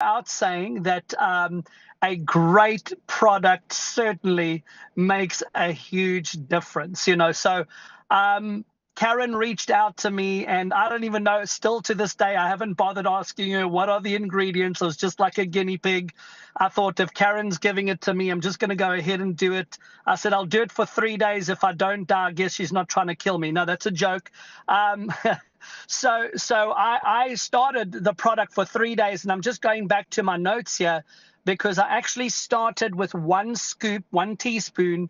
out saying that a great product certainly makes a huge difference, So um, Karen reached out to me, and I don't even know, still to this day, I haven't bothered asking her what are the ingredients. I was just like a guinea pig. I thought if Karen's giving it to me, I'm just going to go ahead and do it. I said, I'll do it for 3 days. If I don't die, I guess she's not trying to kill me. No, that's a joke. Um, so I started the product for 3 days, and I'm just going back to my notes here because I actually started with 1 scoop, 1 teaspoon,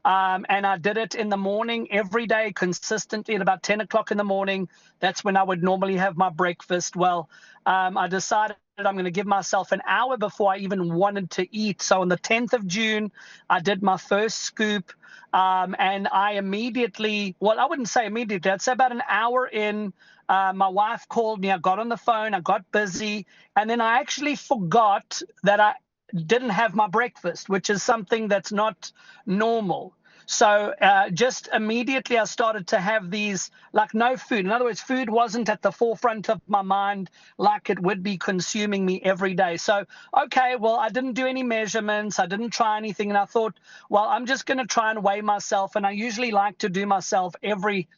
and I did it in the morning every day consistently at about 10 o'clock in the morning. That's when I would normally have my breakfast. Well, I decided I'm going to give myself an hour before I even wanted to eat. So on the 10th of June, I did my first scoop. And I immediately, well, I wouldn't say immediately, I'd say about an hour in, my wife called me. I got on the phone, I got busy, and then I actually forgot that I didn't have my breakfast, which is something that's not normal. So just immediately I started to have these, like, no food. In other words, food wasn't at the forefront of my mind like it would be consuming me every day. So, okay, well, I didn't do any measurements. I didn't try anything. And I thought, well, I'm just going to try and weigh myself. And I usually like to do myself every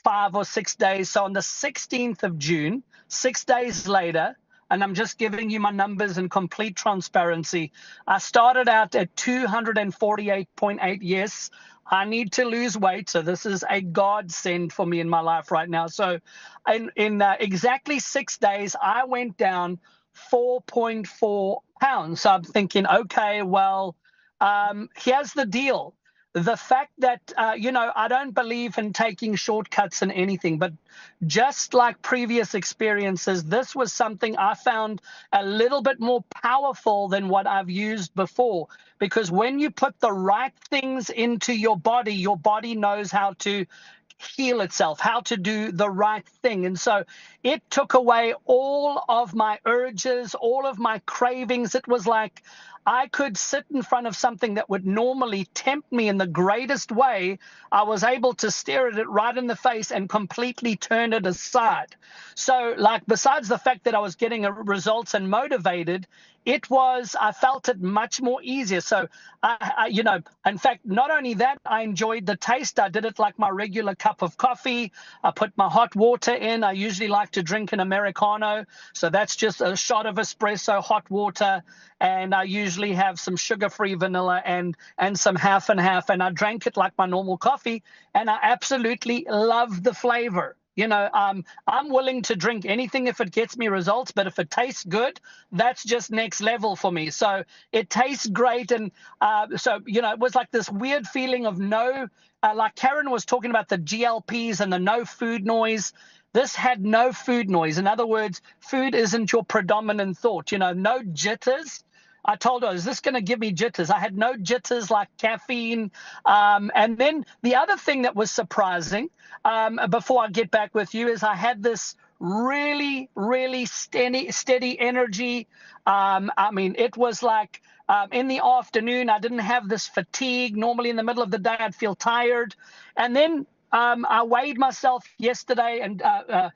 5 or 6 days. So on the 16th of June, 6 days later, and I'm just giving you my numbers in complete transparency, I started out at 248.8. Yes, I need to lose weight. So this is a godsend for me in my life right now. So in exactly 6 days, I went down 4.4 pounds. So I'm thinking, okay, well, here's the deal. The fact that, I don't believe in taking shortcuts in anything, but just like previous experiences, this was something I found a little bit more powerful than what I've used before. Because when you put the right things into your body knows how to heal itself, how to do the right thing. And so it took away all of my urges, all of my cravings. It was like I could sit in front of something that would normally tempt me in the greatest way. I was able to stare at it right in the face and completely turn it aside. So, like, besides the fact that I was getting results and motivated, I felt it much more easier. So, in fact, not only that, I enjoyed the taste. I did it like my regular cup of coffee. I put my hot water in. I usually like to drink an Americano. So that's just a shot of espresso, hot water. And I usually have some sugar-free vanilla and some half and half. And I drank it like my normal coffee. And I absolutely love the flavor. I'm willing to drink anything if it gets me results, but if it tastes good, that's just next level for me. So it tastes great. And it was like this weird feeling of like Karen was talking about the GLPs and the no food noise. This had no food noise. In other words, food isn't your predominant thought, no jitters. I told her, is this going to give me jitters? I had no jitters like caffeine. And then the other thing that was surprising, before I get back with you, is I had this really, really steady energy. It was like in the afternoon, I didn't have this fatigue. Normally in the middle of the day, I'd feel tired. And then I weighed myself yesterday, and I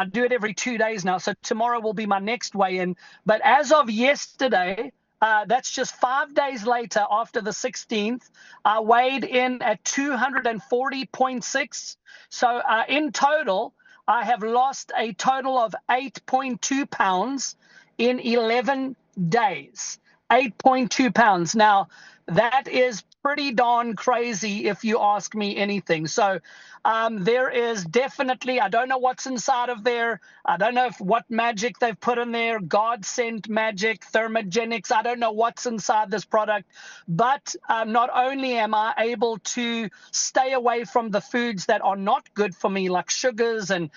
do it every 2 days now. So tomorrow will be my next weigh-in. But as of yesterday, that's just 5 days later, after the 16th, I weighed in at 240.6. So in total, I have lost a total of 8.2 pounds in 11 days. 8.2 pounds. Now, that is pretty darn crazy if you ask me anything. So there is definitely, I don't know what's inside of there. I don't know what magic they've put in there, God sent magic, thermogenics. I don't know what's inside this product. But not only am I able to stay away from the foods that are not good for me, like sugars and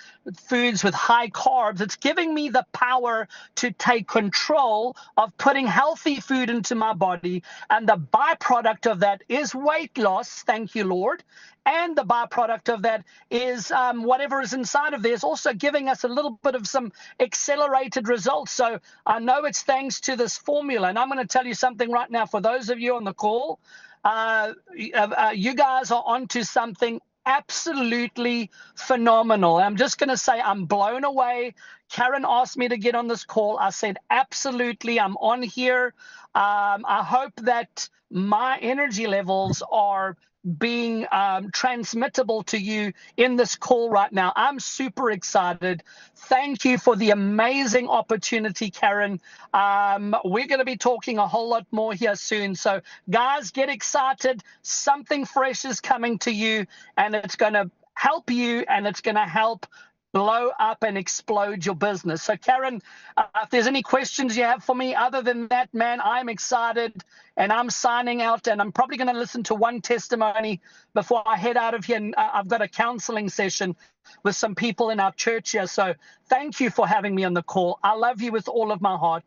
foods with high carbs, it's giving me the power to take control of putting healthy food into my body. And the byproduct of that is weight loss. Thank you, Lord. And the byproduct of that is whatever is inside of there is also giving us a little bit of some accelerated results. So I know it's thanks to this formula. And I'm going to tell you something right now. For those of you on the call, you guys are onto something absolutely phenomenal. I'm just going to say I'm blown away. Karen asked me to get on this call. I said, absolutely, I'm on here. I hope that my energy levels are being transmittable to you in this call right now. I'm super excited. Thank you for the amazing opportunity, Karen. We're going to be talking a whole lot more here soon. So guys, get excited. Something fresh is coming to you, and it's going to help you, and it's going to help blow up and explode your business. So Karen, if there's any questions you have for me, other than that, man, I'm excited, and I'm signing out, and I'm probably going to listen to one testimony before I head out of here. And I've got a counseling session with some people in our church here. So thank you for having me on the call. I love you with all of my heart.